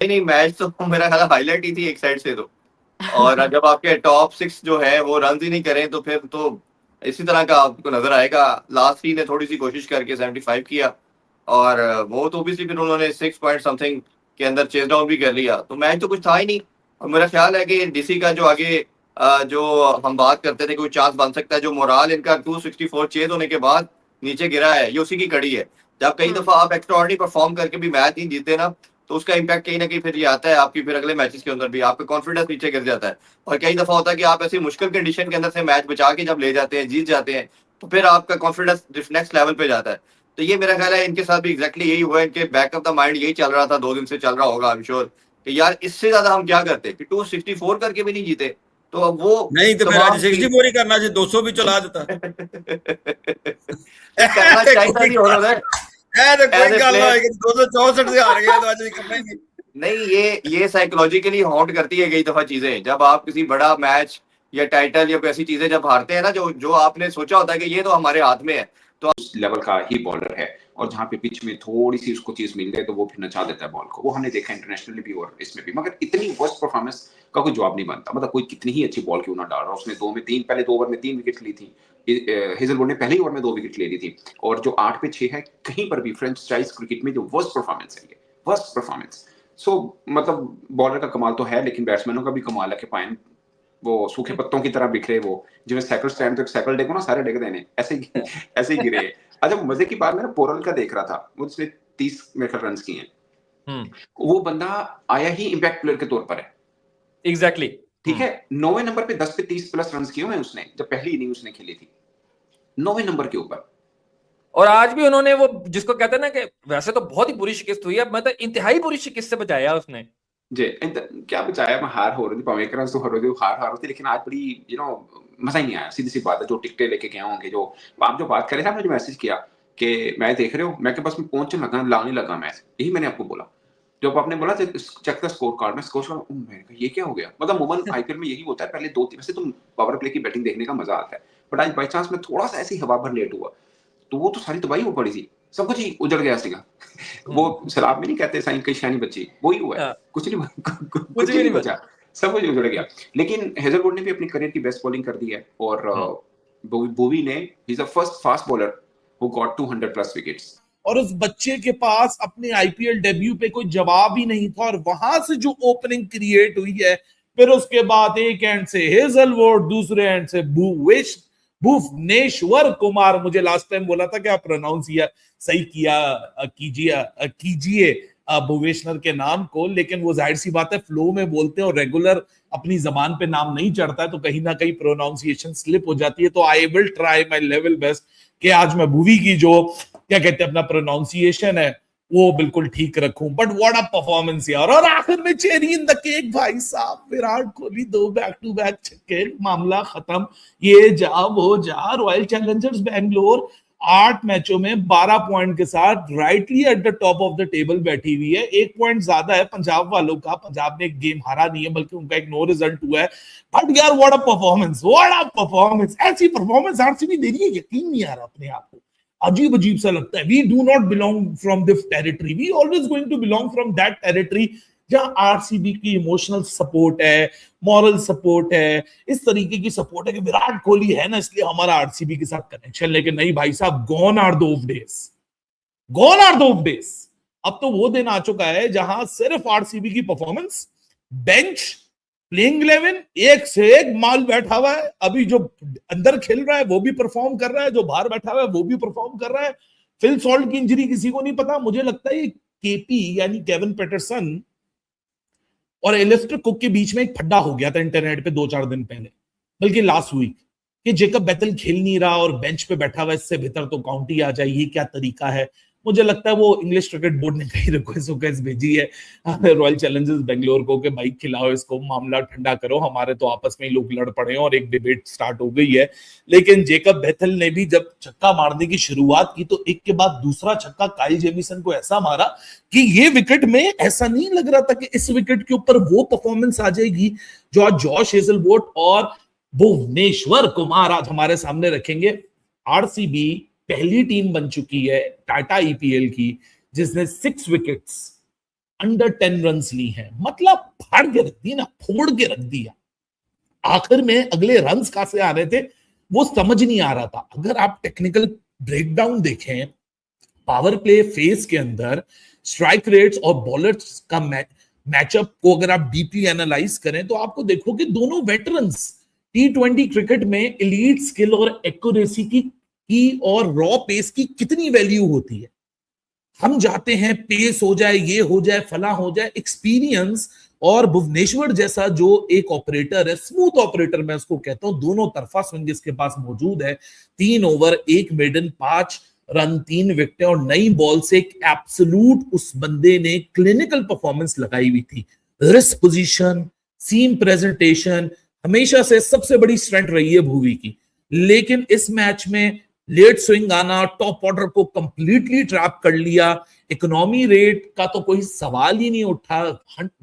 नहीं नहीं, मैच तो मेरा ख्याल हाईलाइट ही थी एक साइड से तो। और जब आपके टॉप 6 जो है वो रन ही नहीं करें तो फिर तो इसी तरह का आपको नजर आएगा। लास्ट ही ने थोड़ी सी कोशिश करके 75 किया, और वो तो ओबियसली फिर उन्होंने 6 पॉइंट समथिंग के अंदर चेस डाउन भी कर लिया, तो मैच तो कुछ था ही नहीं। और मेरा ख्याल है कि डीसी का जो आगे जो हम बात करते थे कोई चांस बन सकता है, जो मोराल इनका 264 चेज होने के बाद नीचे गिरा है, ये उसी की कड़ी है। जब कई दफा आप एक्स्ट्राऑर्डिनरी परफॉर्म करके भी मैच नहीं जीते ना, तो उसका इम्पैक्ट कहीं ना कहीं फिर ये आता है आपकी फिर अगले मैचेस के अंदर भी आपका कॉन्फिडेंस नीचे गिर जाता है। और कई दफा होता है कि आप ऐसी मुश्किल कंडीशन के अंदर से मैच बचा के जब ले जाते हैं, जीत जाते हैं, तो फिर आपका कॉन्फिडेंस नेक्स्ट लेवल पे जाता है। तो ये मेरा ख्याल है इनके साथ भी एग्जैक्टली यही हुआ है। इनके बैक ऑफ द माइंड यही चल रहा था, 2 दिन से चल रहा होगा आई एम श्योर, कि यार इससे ज्यादा हम क्या करते कि 264 करके भी नहीं जीते। तो अब वो नहीं तो फिर तमाम आज 64 ही करना चाहिए, 200 भी चला देता। नहीं करना चाहिए नहीं हो रहा है तो कोई एज ए गल ना प्लेयर। होगी, 264 से हार गए तो आज नहीं करना ही। नहीं, ये साइकोलॉजिकली हॉन्ट करती है कई दफा चीजें, जब आप किसी बड़ा मैच या टाइटल या कोई ऐसी चीजें जब हारते हैं ना, जो जो आपने सोचा होता है कि ये तो हमारे हाथ में है, तो उस लेवल का ही बॉलर है। और जहां पे पिच में थोड़ी सी उसको चीज मिल जाए तो वो फिर नचा देता है बॉल को। वो हमने देखा इंटरनेशनली भी और इसमें भी। मगर इतनी वर्स्ट परफॉर्मेंस का कोई जवाब नहीं बनता। मतलब कोई कितनी ही अच्छी बॉल क्यों ना डाल रहा, उसने पहले 2 ओवर में 3 विकेट ली थी। हेजलवुड ने पहले ही ओवर में 2 विकेट ले ली थी। और जो 8 पे 6 है, कहीं पर भी फ्रेंचाइज क्रिकेट में जो वर्स्ट परफॉर्मेंस है, ये वर्स्ट परफॉर्मेंस। सो मतलब बॉलर का कमाल तो है, लेकिन बैट्समैनों का भी कमाल है कि पाइन वो सूखे पत्तों की तरह बिखरे, वो जिਵੇਂ साइकिल स्टैंड तो साइकिल डेको ना सारे डिग देने ऐसे ही ऐसे ही गिरे। अच्छा, मजे की बात, मैं पोरल का देख रहा था, उसने 30 मेरे ख्याल रन किए हैं। वो बंदा आया ही इम्पैक्ट प्लेयर के तौर पर है। एग्जैक्टली ठीक है, 9वें नंबर पे 10 पे 30 प्लस रन किए हुए उसने, जब पहली इनिंग उसने खेली थी 9वें नंबर के ऊपर। और आज भी उन्होंने वो जिसको कहते हैं ना कि वैसे तो बहुत ही बुरी शिकस्त हुई है, मतलब इंतहाई बुरी शिकस्त से बचाया उसने जी क्या बचाया। मैं हार हो रही थी, पावे रन तो हो रही थी, हार रही थी, लेकिन आज बड़ी मजा ही नहीं आया। सीधी सी बात है, जो टिकटे लेके गए होंगे, जो आप जो बात करे थे, आपने जो मैसेज किया कि मैच देख रहे हो, मैं के बस में पहुंचने लगा, लाने लगा मैच, यही मैंने आपको बोला। जब आपने बोला चेक द स्कोर कार्ड में, स्कोर कार्ड ये क्या हो गया। मतलब मोमन आईपीएल में यही होता है, पहले 2 वैसे तो पावर प्ले की बैटिंग देखने का मजा आता है, बट आज बाई चांस में थोड़ा सा ऐसी हवा भर लेट हुआ तो वो तो सारी तबाही हो पड़ी थी, सब कुछ ही उजड़ गया सीगा। वो सलाब में नहीं कहते साईं कई शैनी बच्ची, वही हुआ है। कुछ कुछ भी नहीं नहीं बचा, सब कुछ उजड़ गया। लेकिन हेजलवुड ने भी अपनी करियर की बेस्ट बॉलिंग कर दी है। और बोवी ने, he is the first fast bowler who got 200 plus wickets. और उस बच्चे के पास अपने आईपीएल डेब्यू पे कोई जवाब ही नहीं था, और वहां से जो ओपनिंग क्रिएट हुई है, फिर उसके बाद एक एंड से हेजलवुड, दूसरे एंड से भुवनेश्वर कुमार। मुझे लास्ट टाइम बोला था कि आप प्रोनाउंस सही किया कीजिए कीजिए भुवनेश्वर के नाम को, लेकिन वो जाहिर सी बात है फ्लो में बोलते हैं और रेगुलर अपनी जबान पे नाम नहीं चढ़ता है, तो कहीं ना कहीं प्रोनाउंसिएशन स्लिप हो जाती है। तो I will try my level best कि आज मैं भुवी की जो क्या कहते हैं अपना प्रोनाउंसिएशन है वो बिल्कुल ठीक रखूं। बट व्हाट अ परफॉर्मेंस यार। और आखिर में चेरी इन द केक भाई साहब, Virat Kohli 2 back to back छक्के, मामला खत्म। ये जा वो जा, रॉयल चैलेंजर्स बेंगलोर 8 मैचों में 12 पॉइंट के साथ rightly at the top of the table बैठी हुई है। 1 पॉइंट ज्यादा है पंजाब वालों का, पंजाब ने एक गेम हारा नहीं है, बल्कि उनका एक नो रिजल्ट हुआ है। बट यार what a performance, what a performance. ऐसी परफॉर्मेंस आरसीबी दे रही है, यकीन नहीं आ रहा अपने आप को, अजीब अजीब सा लगता है। We do not belong from this territory, we always going to belong from that territory जहां आरसीबी की इमोशनल सपोर्ट है, मॉरल सपोर्ट है, इस तरीके की सपोर्ट है कि विराट कोहली है ना इसलिए हमारा आरसीबी के साथ कनेक्शन। लेकिन नहीं भाई साहब, gone are those days, gone are those days. अब तो वो दिन आ चुका है जहां सिर्फ आरसीबी की परफॉर्मेंस, बेंच, प्लेइंग 11 एक से एक माल बैठा हुआ है। अभी जो अंदर खेल रहा है वो भी परफॉर्म कर रहा है, जो बाहर बैठा हुआ है वो भी परफॉर्म कर रहा है। फिल सॉल्ट की इंजरी किसी को नहीं पता। मुझे लगता है केपी यानी केविन पैटरसन और एलिस्टर कुक के बीच में एक फड्डा हो गया था इंटरनेट पे 2-4 दिन पहले, बल्कि लास्ट वीक, कि जेकब बैटल खेल नहीं रहा और बेंच पे बैठा हुआ, इससे बेहतर तो काउंटी आ जाए, ये क्या तरीका है। मुझे लगता है वो इंग्लिश क्रिकेट बोर्ड ने कहीं रिक्वेस्ट भेजी है रॉयल चैलेंजर्स बेंगलोर को कि भाई खिलाओ इसको, मामला ठंडा करो, हमारे तो आपस में ही लोग लड़ पड़े हैं और एक डिबेट स्टार्ट हो गई है। लेकिन जेकब बेथल ने भी जब छक्का मारने की शुरुआत की तो एक के बाद दूसरा छक्का काइल जेमिसन को ऐसा मारा कि ये विकेट में ऐसा नहीं लग रहा था कि इस विकेट के ऊपर वो परफॉर्मेंस आ जाएगी जो आज जॉश हेजलवुड और भुवनेश्वर कुमार आज हमारे सामने रखेंगे। आरसीबी पहली टीम बन चुकी है टाटा ईपीएल की जिसने 6 विकेट्स अंडर 10 रन ली हैं, मतलब फाड़ के रख दी ना, फोड़ के रख दिया। आखिर में अगले रन कहां से आ रहे थे वो समझ नहीं आ रहा था। अगर आप टेक्निकल ब्रेकडाउन देखें, पावर प्ले फेज के अंदर स्ट्राइक रेट्स और बॉलर्स का मैचअप को अगर आप डीपली एनालाइज करें तो आपको देखो कि दोनों वेटरन्स T20 क्रिकेट में एलीट स्किल और एक्यूरेसी की और रॉ पेस की कितनी वैल्यू होती है। हम जाते हैं पेस हो जाए, ये हो जाए, फला हो जाए, एक्सपीरियंस और भुवनेश्वर जैसा जो एक ऑपरेटर है, स्मूथ ऑपरेटर मैं उसको कहता हूं, दोनों तरफा स्विंग इसके पास मौजूद है। 3 ओवर 1 मेडन 5 रन 3 विकेट और नई बॉल से एक एब्सोल्यूट उस बंदे ने क्लिनिकल परफॉर्मेंस लगाई हुई थी। रिस्क पोजीशन, सीम प्रेजेंटेशन हमेशा से सबसे बड़ी स्ट्रेंथ रही है भुवी की, लेकिन इस मैच में लेट स्विंग आना, टॉप ऑर्डर को कंप्लीटली ट्रैप कर लिया। इकोनॉमी रेट का तो कोई सवाल ही नहीं उठा,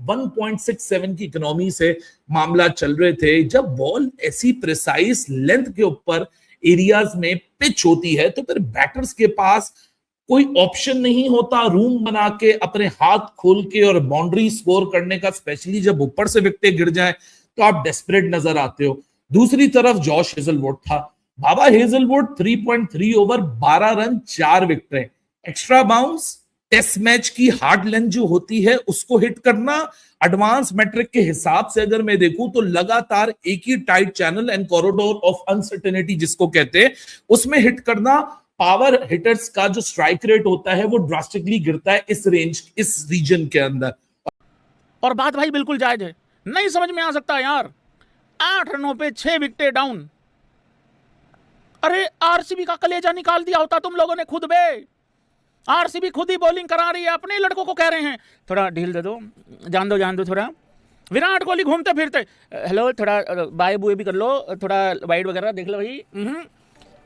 1.67 की इकोनॉमी से मामला चल रहे थे। जब बॉल ऐसी प्रिसाइज लेंथ के ऊपर एरियाज में पिच होती है तो फिर बैटर्स के पास कोई ऑप्शन नहीं होता रूम बना के अपने हाथ खोल के और बाउंड्री स्कोर करने का, स्पेशली जब ऊपर से विकेटें गिर जाएं तो आप डेस्परेट नजर आते हो। दूसरी तरफ जॉश हेजलवुड था, बाबा हेजलवुड 3.3 ओवर 12 रन 4 विकेटें, एक्स्ट्रा बाउंस, टेस्ट मैच की हार्ड लेंथ जो होती है उसको हिट करना, एडवांस मैट्रिक के हिसाब से अगर मैं देखूं तो लगातार एक ही tight channel and corridor of uncertainty जिसको कहते हैं उसमें हिट करना। पावर हिटर्स का जो स्ट्राइक रेट होता है वो ड्रास्टिकली गिरता है इस रेंज, इस रीजन के अंदर। और बात भाई बिल्कुल जायज है, नहीं समझ में आ सकता यार, 8 रनों पे 6 विकेटें डाउन। अरे आरसीबी का कलेजा निकाल दिया होता तुम लोगों ने खुद बे। आरसीबी खुद ही बॉलिंग करा रही है, अपने लड़कों को कह रहे हैं थोड़ा ढील दे दो, जान दो थोड़ा। विराट कोहली घूमते फिरते हेलो थोड़ा बाय बुए भी कर लो, थोड़ा वाइड वगैरह देख लो भाई।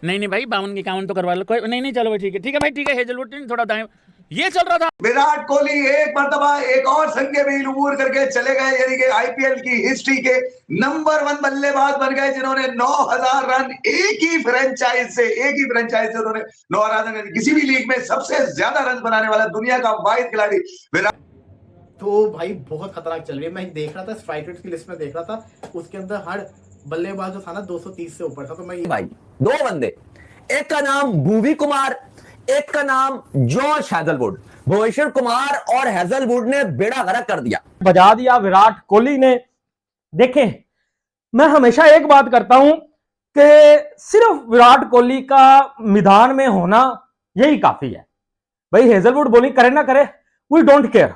नहीं भाई 52 की 51 तो करवा लो, कोई नहीं चलो भाई ठीक है भाई ठीक है। हेजलवुड थोड़ा दाएं, ये चल रहा था। विराट कोहली एक मर्तबा एक और संख्या में इलूर करके चले गए, यानी कि आईपीएल की हिस्ट्री के नंबर 1 बल्लेबाज बन गए जिन्होंने 9000 रन एक ही फ्रेंचाइज से उन्होंने 9000 रन, किसी भी लीग में सबसे ज्यादा रन बनाने वाला दुनिया का वाहिद खिलाड़ी विराट। तो भाई बहुत खतरनाक चल रही है। मैं देख रहा था स्ट्राइक रेट की लिस्ट में देख रहा था, उसके अंदर हर बल्लेबाज जो था ना 230 से ऊपर था। तो मैं भाई 2 बंदे, एक का नाम भुवी कुमार, एक का नाम जॉश हेजलवुड। भुवनेश्वर कुमार और हेजलवुड ने बेड़ा गर्क कर दिया, बजा दिया विराट कोहली ने। देखें, मैं हमेशा एक बात करता हूं कि सिर्फ विराट कोहली का मैदान में होना यही काफी है। भाई हेजलवुड बॉलिंग करे ना करे we don't care,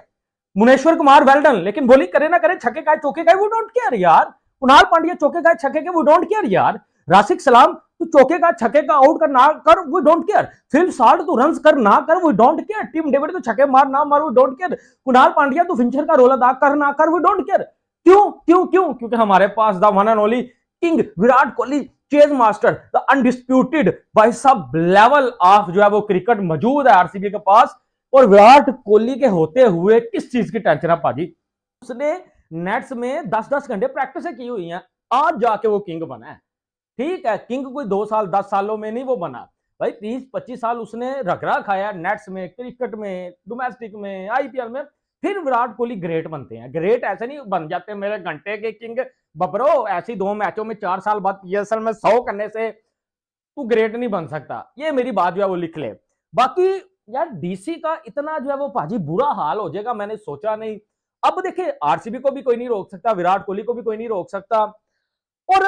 Bhuvneshwar Kumar well done, लेकिन बॉलिंग करे ना करे, छक्के खाए चौके खाए वी डोंट केयर यार। कुणाल पांड्या चौके खाए छक्के के वी डोंट केयर यार। राशिद सलाम तू चौके का छक्के का आउट कर ना कर we don't care. Phil Salt तू रन्स कर ना कर we don't care. Tim David तू छक्के मार ना मार we don't care. Krunal Pandya तू फिंचर का रोल अदा कर ना कर वी डोंट केयर। क्यों? क्योंकि हमारे पास the one and only king Virat Kohli, chase master, the undisputed भाई सब लेवल ऑफ जो है वो क्रिकेट मौजूद है आरसीबी के पास। और विराट कोहली के होते हुए किस चीज की टेंशन है भाजी? उसने नेट्स में 10-10 घंटे प्रैक्टिस की हुई है, आज जाके वो किंग बना है। ठीक है, किंग कोई 2 साल 10 सालों में नहीं वो बना भाई, 30-25 साल उसने रगड़ा खाया नेट्स में, क्रिकेट में, डोमेस्टिक में, आईपीएल में। फिर विराट कोहली ग्रेट बनते हैं। ग्रेट ऐसे नहीं बन जाते मेरे घंटे के किंग बबरो, ऐसी 2 मैचों में 4 साल बाद पीएसएल में 100 करने से तू ग्रेट नहीं बन सकता। ये मेरी बात जो है वो लिख ले। बाकी यार डीसी का इतना जो है वो भाजी बुरा हाल हो जाएगा मैंने सोचा नहीं। अब देखिए आरसीबी को भी कोई नहीं रोक सकता, विराट कोहली को भी कोई नहीं रोक सकता। और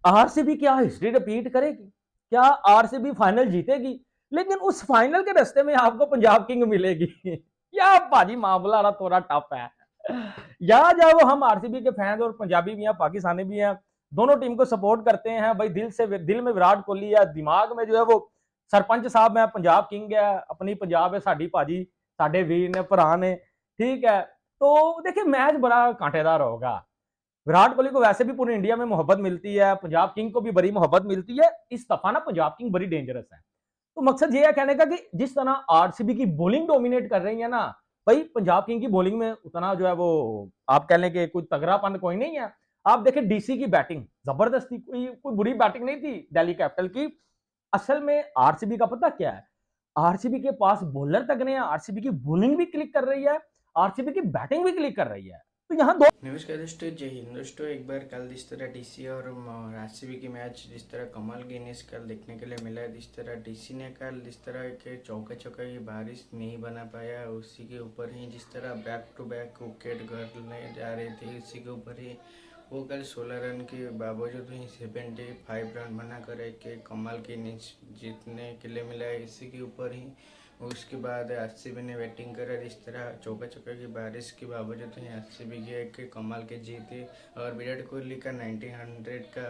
आरसीबी क्या हिस्ट्री रिपीट करेगी? क्या आरसीबी फाइनल जीतेगी? लेकिन उस फाइनल के रास्ते में आपको पंजाब किंग मिलेगी। या भाजी मामला थोड़ा टफ है। या जब हम आरसीबी के फैंस और पंजाबी भी हैं, पाकिस्तानी भी हैं, दोनों टीम को सपोर्ट करते हैं भाई, दिल में विराट कोहली है, दिमाग में जो है वो सरपंच साहब है, पंजाब किंग है, अपनी पंजाब है, साडी भाजी, साडे वीर ने, भरा ने। ठीक है, तो देखिए मैच बड़ा कांटेदार होगा। विराट कोहली को वैसे भी पूरे इंडिया में मोहब्बत मिलती है, पंजाब किंग को भी बड़ी मोहब्बत मिलती है। इस दफा ना पंजाब किंग बड़ी डेंजरस है। तो मकसद ये है कहने का कि जिस तरह आरसीबी की बॉलिंग डोमिनेट कर रही है ना भाई, पंजाब किंग की बॉलिंग में उतना जो है वो आप कह लें कि कोई तगड़ापन कोई नहीं है। आप देखें डीसी की बैटिंग जबरदस्ती, कोई बुरी बैटिंग नहीं थी दिल्ली कैपिटल की। असल में आरसीबी का पता क्या है, आरसीबी के पास बॉलर तक नहीं है, आरसीबी की बॉलिंग भी क्लिक कर रही है। आरसीबी की बैटिंग भी क्लिक कर रही है। तो यहाँ दो नमस्कार दोस्तों, जय हिंद दोस्तों। एक बार कल जिस तरह डीसी और आरसीबी की मैच जिस तरह कमाल की इनिंग्स कल देखने के लिए मिला, जिस तरह डीसी ने कल जिस तरह के चौका चौका की बारिश नहीं बना पाया, उसी के ऊपर ही जिस तरह बैक टू बैक विकेट करने जा रहे थे, उसी के ऊपर ही वो कल 16 रन के बावजूद ही 75 रन बनाकर एक कमाल की इनिंग्स जीतने के लिए मिला है। इसी के ऊपर ही उसके बाद आरसीबी ने बैटिंग करा, इस तरह चौका चौका की बारिश के बावजूद ही आरसीबी की एक कमाल के जीते। और विराट कोहली का 1900 का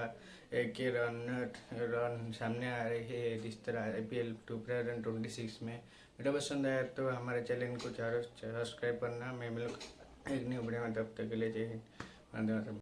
एक रन सामने आ रहे हैं जिस तरह IPL 2026 में। वीडियो पसंद आया तो हमारे चैनल को सब्सक्राइब करना। मैं मिलूँ एक न्यू वीडियो में, तब तक के लिए जय हिंद।